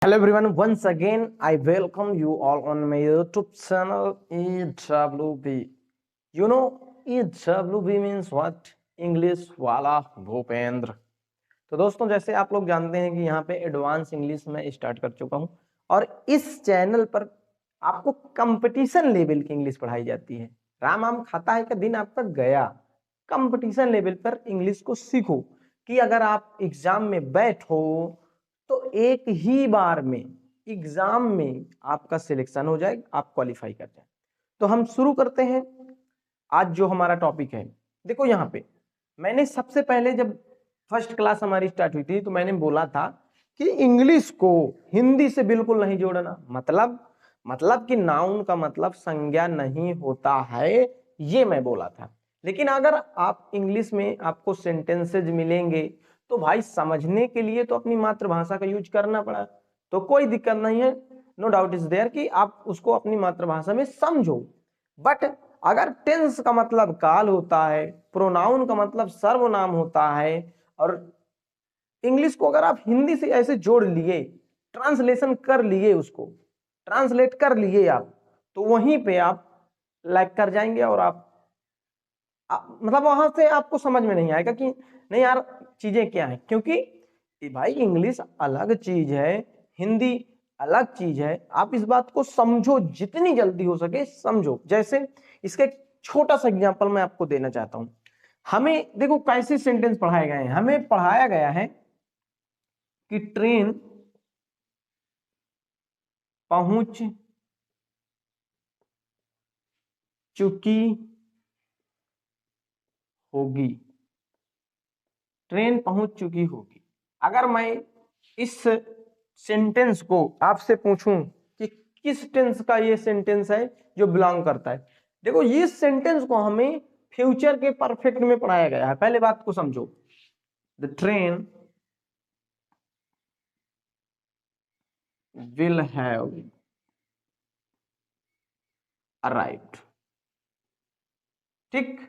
Hello everyone, once again I welcome you all on my YouTube channel EWB. You know EWB means what? English वाला भूपेंद्र। तो दोस्तों जैसे आप लोग जानते हैं कि यहाँ पे एडवांस इंग्लिश में स्टार्ट कर चुका हूँ और इस चैनल पर आपको कंपटीशन लेवल की इंग्लिश पढ़ाई जाती है। राम आम खाता है का दिन आपका गया। कंपटीशन लेवल पर इंग्लिश को सीखो कि अगर आप एग्जाम में बैठो तो एक ही बार में एग्जाम में आपका सिलेक्शन हो जाए, आप क्वालिफाई कर जाए। तो हम शुरू करते हैं आज जो हमारा टॉपिक है। देखो यहाँ पे मैंने सबसे पहले जब फर्स्ट क्लास हमारी स्टार्ट हुई थी तो मैंने बोला था कि इंग्लिश को हिंदी से बिल्कुल नहीं जोड़ना। मतलब कि नाउन का मतलब संज्ञा नहीं होता है, ये मैं बोला था। लेकिन अगर आप इंग्लिश में आपको सेंटेंसेज मिलेंगे तो भाई समझने के लिए तो अपनी मातृभाषा का यूज करना पड़ा, तो कोई दिक्कत नहीं है। नो डाउट इज देयर कि आप उसको अपनी मातृभाषा में समझो। बट अगर टेंस का मतलब काल होता है, प्रोनाउन का मतलब सर्वनाम होता है और इंग्लिश को अगर आप हिंदी से ऐसे जोड़ लिए, ट्रांसलेशन कर लिए, उसको ट्रांसलेट कर लिए आप, तो वहीं पे आप लैग कर जाएंगे और आप मतलब वहां से आपको समझ में नहीं आएगा कि नहीं यार चीजें क्या है। क्योंकि भाई इंग्लिश अलग चीज है, हिंदी अलग चीज है। आप इस बात को समझो, जितनी जल्दी हो सके समझो। जैसे इसका एक छोटा सा एग्जांपल मैं आपको देना चाहता हूं। हमें देखो कैसे सेंटेंस पढ़ाए गए हैं। हमें पढ़ाया गया है कि ट्रेन पहुंच चुकी होगी, ट्रेन पहुंच चुकी होगी। अगर मैं इस सेंटेंस को आपसे पूछूं कि किस टेंस का ये सेंटेंस है जो बिलोंग करता है, देखो ये सेंटेंस को हमें फ्यूचर के परफेक्ट में पढ़ाया गया है। पहले बात को समझो, the train will have arrived. ठीक,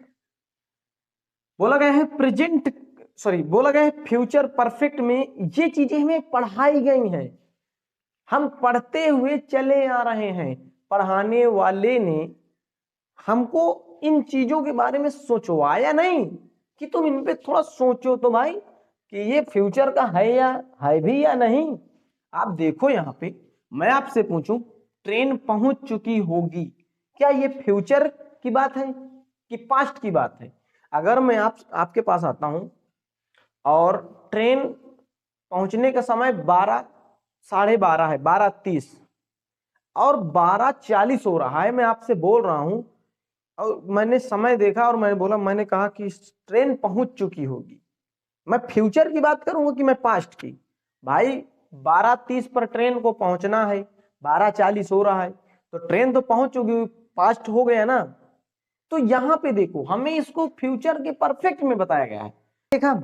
बोला गया है प्रेजेंट, बोला गया है फ्यूचर परफेक्ट में। ये चीजें हमें पढ़ाई गई हैं, हम पढ़ते हुए चले आ रहे हैं। पढ़ाने वाले ने हमको इन चीजों के बारे में सोचवाया नहीं कि तुम इन पे थोड़ा सोचो तो भाई कि ये फ्यूचर का है या है भी या नहीं। आप देखो यहाँ पे मैं आपसे पूछूं ट्रेन पहुंच चुकी होगी, क्या ये फ्यूचर की बात है कि पास्ट की बात है? अगर मैं आपके पास आता हूं और ट्रेन पहुंचने का समय 12:30 है, 12:30 और 12:40 हो रहा है, मैं आपसे बोल रहा हूं और मैंने समय देखा और मैंने कहा कि ट्रेन पहुंच चुकी होगी। मैं फ्यूचर की बात करूंगा कि मैं पास्ट की? भाई 12:30 पर ट्रेन को पहुंचना है, 12:40 हो रहा है, तो ट्रेन तो पहुंच चुकी, पास्ट हो गया ना। तो यहां पे देखो हमें इसको फ्यूचर के परफेक्ट में बताया गया है। देखा,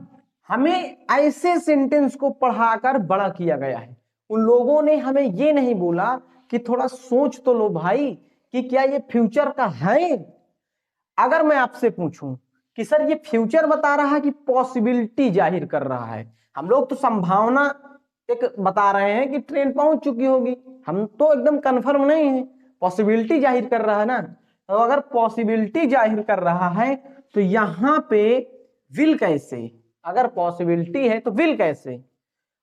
हमें ऐसे सेंटेंस को पढ़ाकर बड़ा किया गया है। उन लोगों ने हमें ये नहीं बोला कि थोड़ा सोच तो लो भाई कि क्या ये फ्यूचर का है। अगर मैं आपसे पूछूं कि सर ये फ्यूचर बता रहा है कि पॉसिबिलिटी जाहिर कर रहा है, हम लोग तो संभावना एक बता रहे हैं कि ट्रेन पहुंच चुकी होगी, हम तो एकदम कंफर्म नहीं है, पॉसिबिलिटी जाहिर कर रहा है ना। तो अगर पॉसिबिलिटी जाहिर कर रहा है तो यहां पे विल कैसे? अगर पॉसिबिलिटी है तो विल कैसे?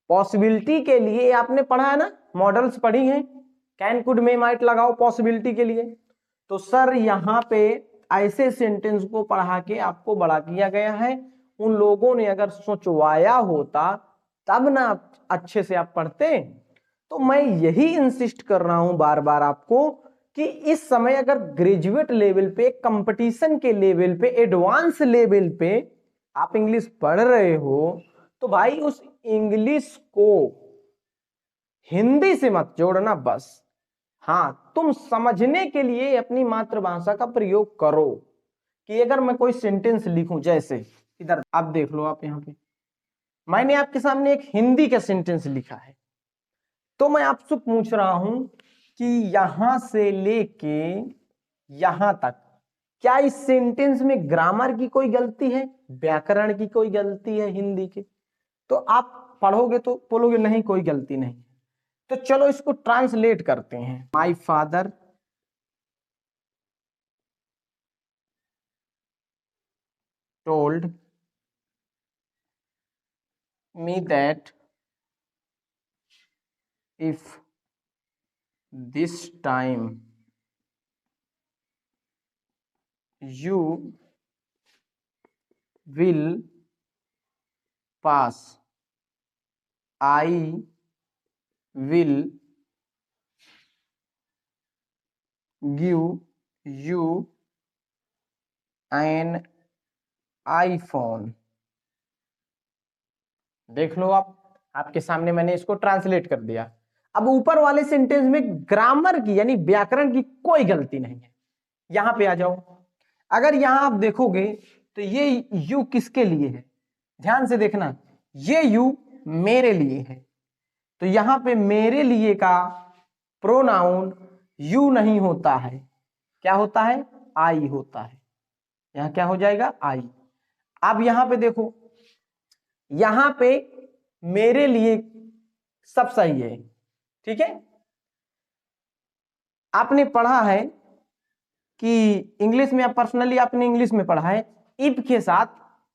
पॉसिबिलिटी के लिए आपने पढ़ा है ना, मॉडल्स पढ़ी हैं, कैन कुड में माइट लगाओ पॉसिबिलिटी के लिए। तो सर यहाँ पे ऐसे सेंटेंस को पढ़ा के आपको बड़ा किया गया है। उन लोगों ने अगर सोचवाया होता तब ना अच्छे से आप पढ़ते। तो मैं यही इंसिस्ट कर रहा हूं बार बार आपको कि इस समय अगर ग्रेजुएट लेवल पे, कंपटीशन के लेवल पे, एडवांस लेवल पे आप इंग्लिश पढ़ रहे हो तो भाई उस इंग्लिश को हिंदी से मत जोड़ना बस। हाँ, तुम समझने के लिए अपनी मातृभाषा का प्रयोग करो। कि अगर मैं कोई सेंटेंस लिखूं, जैसे इधर आप देख लो, आप यहाँ पे मैंने आपके सामने एक हिंदी का सेंटेंस लिखा है, तो मैं आपसे पूछ रहा हूं कि यहां से लेके यहां तक क्या इस सेंटेंस में ग्रामर की कोई गलती है, व्याकरण की कोई गलती है हिंदी के? तो आप पढ़ोगे तो बोलोगे नहीं कोई गलती नहीं। तो चलो इसको ट्रांसलेट करते हैं। My father told me that if this time you will pass, I will give you an iPhone। देख लो आप, आपके सामने मैंने इसको ट्रांसलेट कर दिया। अब ऊपर वाले सेंटेंस में ग्रामर की यानी व्याकरण की कोई गलती नहीं है। यहां पे आ जाओ, अगर यहां आप देखोगे तो ये यू किसके लिए है, ध्यान से देखना, ये यू मेरे लिए है। तो यहां पे मेरे लिए का प्रोनाउन यू नहीं होता है, क्या होता है, आई होता है। यहां क्या हो जाएगा, आई। अब यहां पे देखो, यहां पे मेरे लिए सब सही है, ठीक है। आपने पढ़ा है कि इंग्लिश में, पर्सनली आपने इंग्लिश में पढ़ा है, इफ के साथ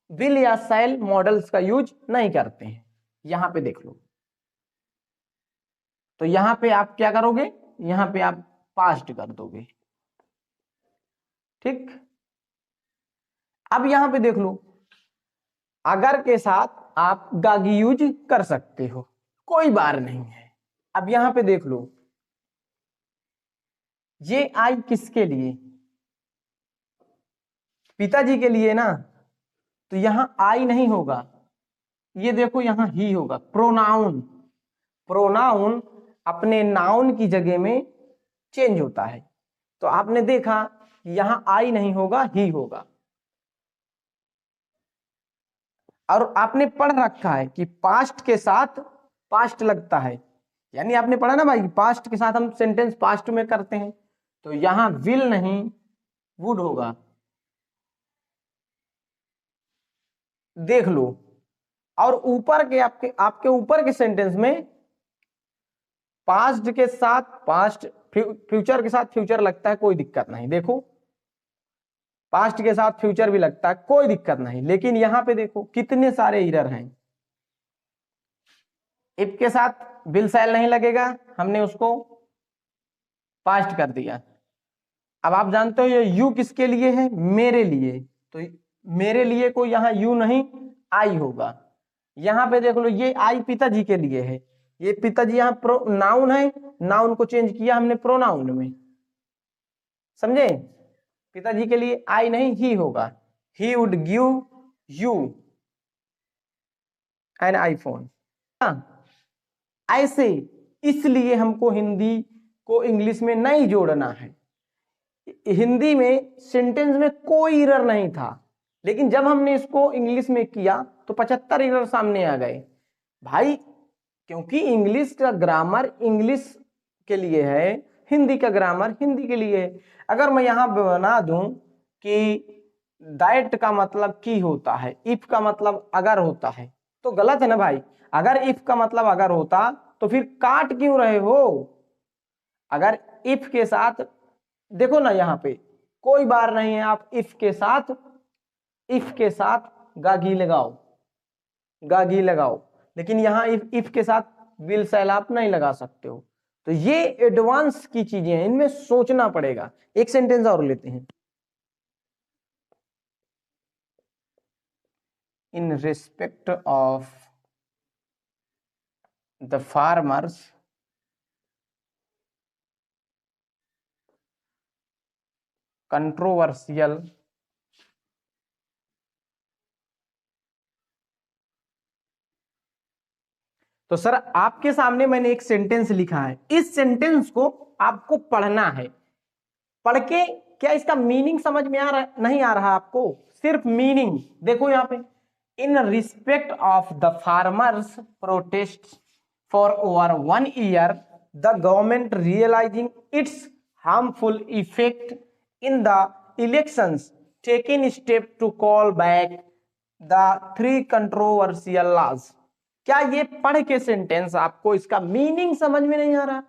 विल या शैल मॉडल्स का यूज नहीं करते हैं। यहां पे देख लो, तो यहां पे आप क्या करोगे, यहां पे आप पास्ट कर दोगे, ठीक। अब यहां पे देख लो, अगर के साथ आप गागी यूज कर सकते हो, कोई बार नहीं है। अब यहां पे देख लो, ये आई किसके लिए, पिताजी के लिए ना, तो यहां आई नहीं होगा, ये देखो यहां ही होगा। प्रोनाउन, प्रोनाउन अपने नाउन की जगह में चेंज होता है, तो आपने देखा यहां आई नहीं होगा, ही होगा। और आपने पढ़ रखा है कि पास्ट के साथ पास्ट लगता है, यानी आपने पढ़ा ना भाई, पास्ट के साथ हम सेंटेंस पास्ट में करते हैं, तो यहां विल नहीं वुड होगा। देख लो, और ऊपर के आपके ऊपर के सेंटेंस में पास्ट के साथ पास्ट, फ्यूचर के साथ फ्यूचर लगता है, कोई दिक्कत नहीं। देखो पास्ट के साथ फ्यूचर भी लगता है, कोई दिक्कत नहीं। लेकिन यहां पे देखो कितने सारे एरर हैं। इफ के साथ विल शैल नहीं लगेगा, हमने उसको पास्ट कर दिया। अब आप जानते हो ये यू किसके लिए है, मेरे लिए, तो मेरे लिए को यहां यू नहीं आई होगा। यहां पे देख लो, ये आई पिताजी के लिए है, ये पिताजी यहां प्रो नाउन है, नाउन को चेंज किया हमने प्रोनाउन में, समझे। पिताजी के लिए आई नहीं ही होगा, he would give you an iPhone. ऐसे इसलिए हमको हिंदी को इंग्लिश में नहीं जोड़ना है। हिंदी में सेंटेंस में कोई एरर नहीं था, लेकिन जब हमने इसको इंग्लिश में किया तो 75 एरर सामने आ गए भाई, क्योंकि इंग्लिश का ग्रामर इंग्लिश के लिए है, हिंदी का ग्रामर हिंदी के लिए है। अगर मैं यहां बना दूं कि दैट का मतलब की होता है, इफ का मतलब अगर होता है, तो गलत है ना भाई। अगर इफ का मतलब अगर होता तो फिर काट क्यों रहे हो। अगर इफ के साथ देखो ना, यहां पे कोई बार नहीं है, आप इफ के साथ गागी लगाओ, गागी लगाओ, लेकिन यहां इफ के साथ विल शैल आप नहीं लगा सकते हो। तो ये एडवांस की चीजें हैं, इनमें सोचना पड़ेगा। एक सेंटेंस और लेते हैं, इन respect of the farmers controversial तो सर आपके सामने मैंने एक सेंटेंस लिखा है, इस सेंटेंस को आपको पढ़ना है। पढ़ के क्या इसका मीनिंग समझ में आ रहा, नहीं आ रहा आपको, सिर्फ मीनिंग देखो यहां पे, in respect of the farmers protest for over 1 year the government realising its harmful effect in the elections taken step to call back the 3 controversial laws. क्या ये पढ़ के सेंटेंस आपको इसका मीनिंग समझ में नहीं आ रहा?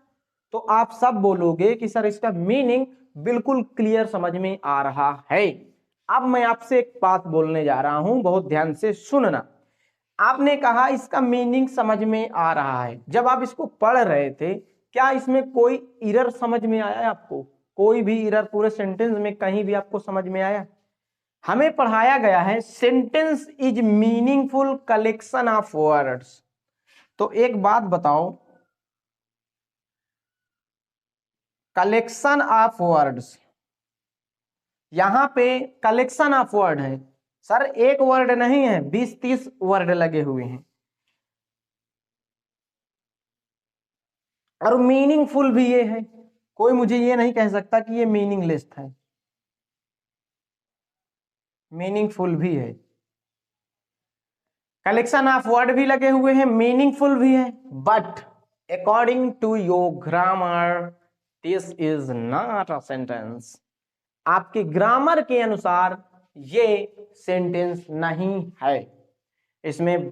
तो आप सब बोलोगे कि सर इसका मीनिंग बिल्कुल क्लियर समझ में आ रहा है। अब मैं आपसे एक बात बोलने जा रहा हूं, बहुत ध्यान से सुनना। आपने कहा इसका मीनिंग समझ में आ रहा है, जब आप इसको पढ़ रहे थे क्या इसमें कोई एरर समझ में आया आपको? कोई भी एरर पूरे सेंटेंस में कहीं भी आपको समझ में आया? हमें पढ़ाया गया है sentence is meaningful collection of words. तो एक बात बताओ, कलेक्शन ऑफ वर्ड्स, यहां पे कलेक्शन ऑफ वर्ड है सर, एक वर्ड नहीं है, 20-30 वर्ड लगे हुए हैं, और मीनिंगफुल भी ये है। कोई मुझे ये नहीं कह सकता कि ये मीनिंगलेस है, मीनिंगफुल भी है। कलेक्शन ऑफ वर्ड भी लगे हुए हैं, मीनिंगफुल भी है, but according to your grammar this is not a sentence. आपके ग्रामर के अनुसार ये सेंटेंस नहीं है। इसमें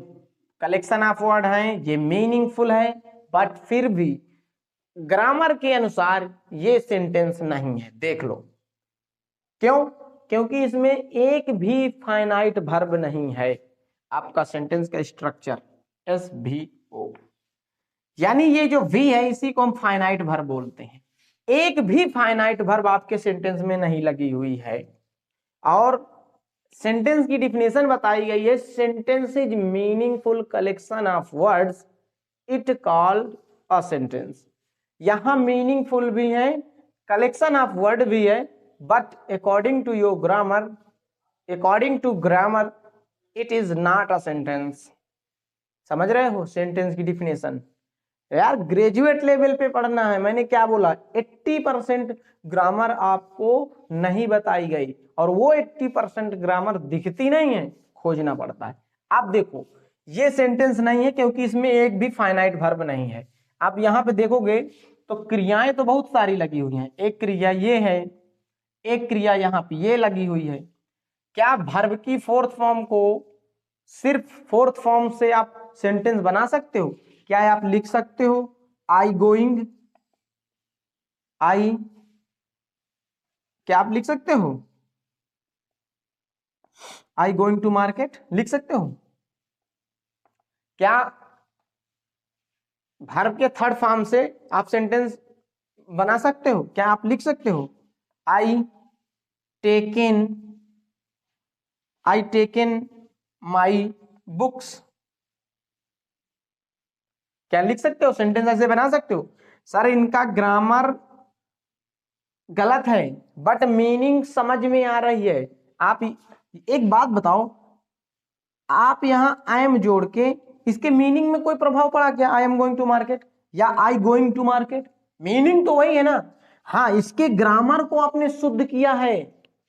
कलेक्शन ऑफ वर्ड है, ये मीनिंगफुल है, बट फिर भी ग्रामर के अनुसार ये सेंटेंस नहीं है। देख लो क्यों? क्योंकि इसमें एक भी फाइनाइट वर्ब नहीं है। आपका सेंटेंस का स्ट्रक्चर SVO, यानी ये जो V है इसी को हम फाइनाइट वर्ब बोलते हैं। एक भी फाइनाइट वर्ब आपके सेंटेंस में नहीं लगी हुई है। और सेंटेंस की डिफिनेशन बताई गई है, sentence is meaningful collection of words it called a sentence. यहां मीनिंगफुल भी है, कलेक्शन ऑफ वर्ड भी है, but according to your grammar, according to grammar it is not a sentence. समझ रहे हो सेंटेंस की डिफिनेशन? यार ग्रेजुएट लेवल पे पढ़ना है। मैंने क्या बोला, 80% ग्रामर आपको नहीं बताई गई, और वो 80% ग्रामर दिखती नहीं है, खोजना पड़ता है। आप देखो ये सेंटेंस नहीं है क्योंकि इसमें एक भी फाइनाइट वर्ब नहीं है। आप यहां पे देखोगे तो क्रियाएं तो बहुत सारी लगी हुई हैं। एक क्रिया ये है, एक क्रिया यहाँ पे ये लगी हुई है। क्या वर्ब की फोर्थ फॉर्म को सिर्फ फोर्थ फॉर्म से आप सेंटेंस बना सकते हो? क्या आप लिख सकते हो आई गोइंग, आई, क्या आप लिख सकते हो आई गोइंग टू मार्केट? लिख सकते हो? क्या वर्ब के थर्ड फॉर्म से आप सेंटेंस बना सकते हो? क्या आप लिख सकते हो I taken, I taken my books? क्या लिख सकते हो? सेंटेंस ऐसे बना सकते हो? सर इनका ग्रामर गलत है, बट मीनिंग समझ में आ रही है। आप एक बात बताओ, आप यहां आई एम जोड़ के इसके मीनिंग में कोई प्रभाव पड़ा क्या? I am going to market या I going to market, meaning तो वही है ना। हाँ, इसके ग्रामर को आपने शुद्ध किया है,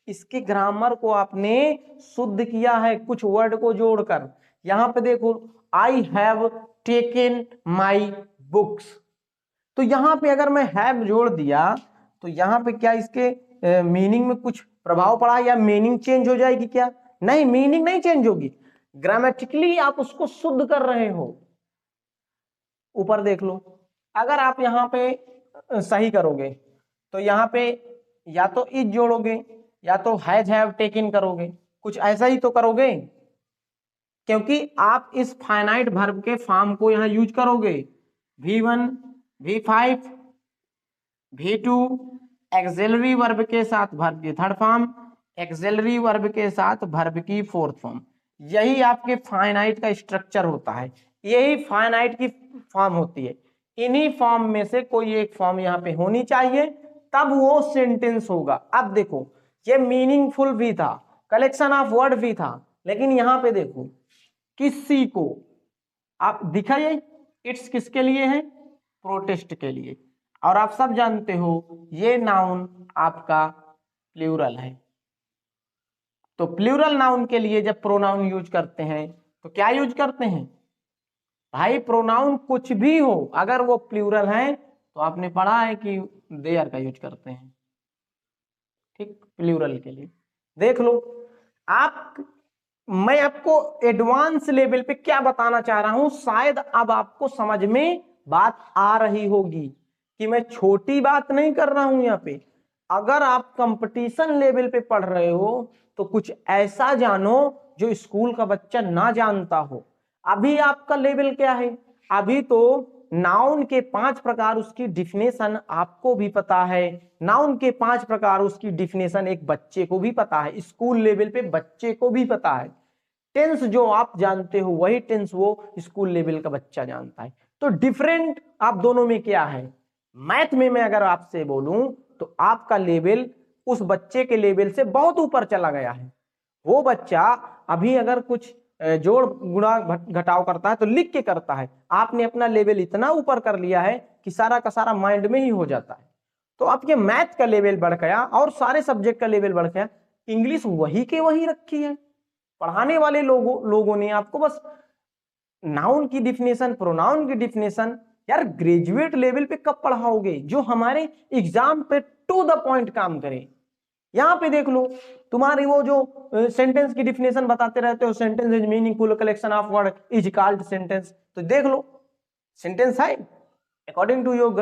इसके ग्रामर को आपने शुद्ध किया है कुछ वर्ड को जोड़कर। यहां पे देखो I have taken my books, तो यहां पे अगर मैं हैव जोड़ दिया तो यहां पे क्या इसके मीनिंग में कुछ प्रभाव पड़ा या मीनिंग चेंज हो जाएगी क्या? नहीं, मीनिंग नहीं चेंज होगी, ग्रामेटिकली आप उसको शुद्ध कर रहे हो। ऊपर देख लो, अगर आप यहां पे सही करोगे तो यहां पे या तो इज जोड़ोगे या तो हैज हैव टेकन करोगे, कुछ ऐसा ही तो करोगे, क्योंकि आप इस फाइनाइट वर्ब के फॉर्म को यहां यूज करोगे। V1, V5, V2 axillary verb के साथ वर्ब की थर्ड फॉर्म, एक्सिलरी वर्ब के साथ वर्ब की फोर्थ फॉर्म। यही आपके फाइनाइट का स्ट्रक्चर होता है, यही फाइनाइट की फॉर्म होती है। इन्हीं फॉर्म में से कोई एक फॉर्म यहाँ पे होनी चाहिए, तब वो सेंटेंस होगा। अब देखो ये मीनिंगफुल भी था, कलेक्शन ऑफ वर्ड भी था, लेकिन यहाँ पे देखो किसी को आप दिखाइए, इट्स किसके लिए है? प्रोटेस्ट के लिए। और आप सब जानते हो ये नाउन आपका प्लूरल है, तो प्लूरल नाउन के लिए जब प्रोनाउन यूज करते हैं तो क्या यूज करते हैं भाई? प्रोनाउन कुछ भी हो, अगर वो प्लूरल है तो आपने पढ़ा है कि देयर का यूज करते हैं, ठीक, प्लूरल के लिए। देख लो आप मैं आपको एडवांस लेवल पे क्या बताना चाह रहा हूं, शायद अब आपको समझ में बात आ रही होगी कि मैं छोटी बात नहीं कर रहा हूं यहाँ पे। अगर आप कंपटीशन लेवल पे पढ़ रहे हो तो कुछ ऐसा जानो जो स्कूल का बच्चा ना जानता हो। अभी आपका लेवल क्या है, अभी तो नाउन के 5 प्रकार उसकी डिफिनेशन आपको भी पता है, नाउन के 5 प्रकार उसकी डिफिनेशन एक बच्चे को भी पता है, स्कूल लेवल पे बच्चे को भी पता है। टेंस जो आप जानते हो वही टेंस वो स्कूल लेवल का बच्चा जानता है। तो डिफरेंट आप दोनों में क्या है, मैथ में मैं अगर आपसे बोलूं तो आपका लेवल उस बच्चे के लेवल से बहुत ऊपर चला गया है। वो बच्चा अभी अगर कुछ जोड़ गुणा घटाव करता है तो लिख के करता है, आपने अपना लेवल इतना ऊपर कर लिया है कि सारा का सारा माइंड में ही हो जाता है। तो आपके मैथ का लेवल बढ़ गया और सारे सब्जेक्ट का लेवल बढ़ गया, इंग्लिश वही के वही रखी है। पढ़ाने वाले लोगों ने आपको बस नाउन की डिफिनेशन, प्रोनाउन की डिफिनेशन, यार ग्रेजुएट लेवल पे कब पढ़ाओगे जो हमारे एग्जाम पे टू द पॉइंट काम करे। यहां पे देख लो, तुम्हारी वो जो सेंटेंस की डिफिनेशन बताते रहते हो, sentence is meaningful collection of word is called sentence, तो देख लो सेंटेंस है according to your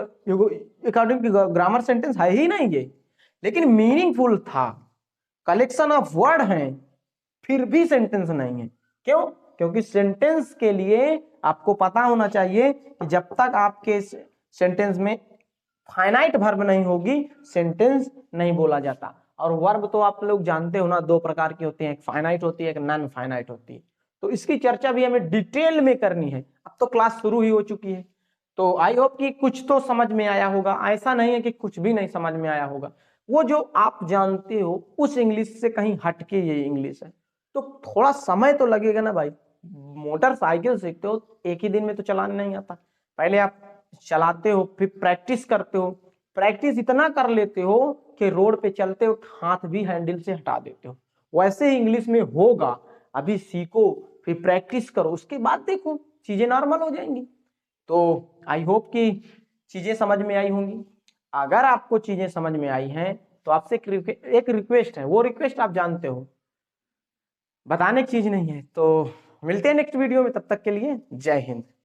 according to grammar sentence है ही नहीं ये, लेकिन मीनिंगफुल था, कलेक्शन ऑफ वर्ड है, फिर भी सेंटेंस नहीं है। क्यों? क्योंकि सेंटेंस के लिए आपको पता होना चाहिए कि जब तक आपके सेंटेंस में फाइनाइट वर्ब नहीं होगी सेंटेंस नहीं बोला जाता। और वर्ब तो आप लोग जानते हो ना, 2 प्रकार की होती है, एक फाइनाइट होती है, एक नॉन फाइनाइट होती है। तो इसकी चर्चा भी हमें डिटेल में करनी है, अब तो क्लास शुरू ही हो चुकी है। तो आई होप कि कुछ तो समझ में आया होगा, ऐसा नहीं है कि कुछ भी नहीं समझ में आया होगा। वो जो आप जानते हो उस इंग्लिश से कहीं हटके ये इंग्लिश है, तो थोड़ा समय तो लगेगा ना भाई। मोटरसाइकिल सीखते हो एक ही दिन में तो चलाने नहीं आता, पहले आप चलाते हो, फिर प्रैक्टिस करते हो, प्रैक्टिस इतना कर लेते हो कि रोड पे चलते हो हाथ भी हैंडल से हटा देते हो। वैसे ही इंग्लिश में होगा, अभी सीखो फिर प्रैक्टिस करो, उसके बाद देखो चीजें नॉर्मल हो जाएंगी। तो आई होप कि चीजें समझ में आई होंगी। अगर आपको चीजें समझ में आई हैं तो आपसे एक रिक्वेस्ट है, वो रिक्वेस्ट आप जानते हो, बताने की चीज नहीं है। तो मिलते हैं नेक्स्ट वीडियो में, तब तक के लिए जय हिंद।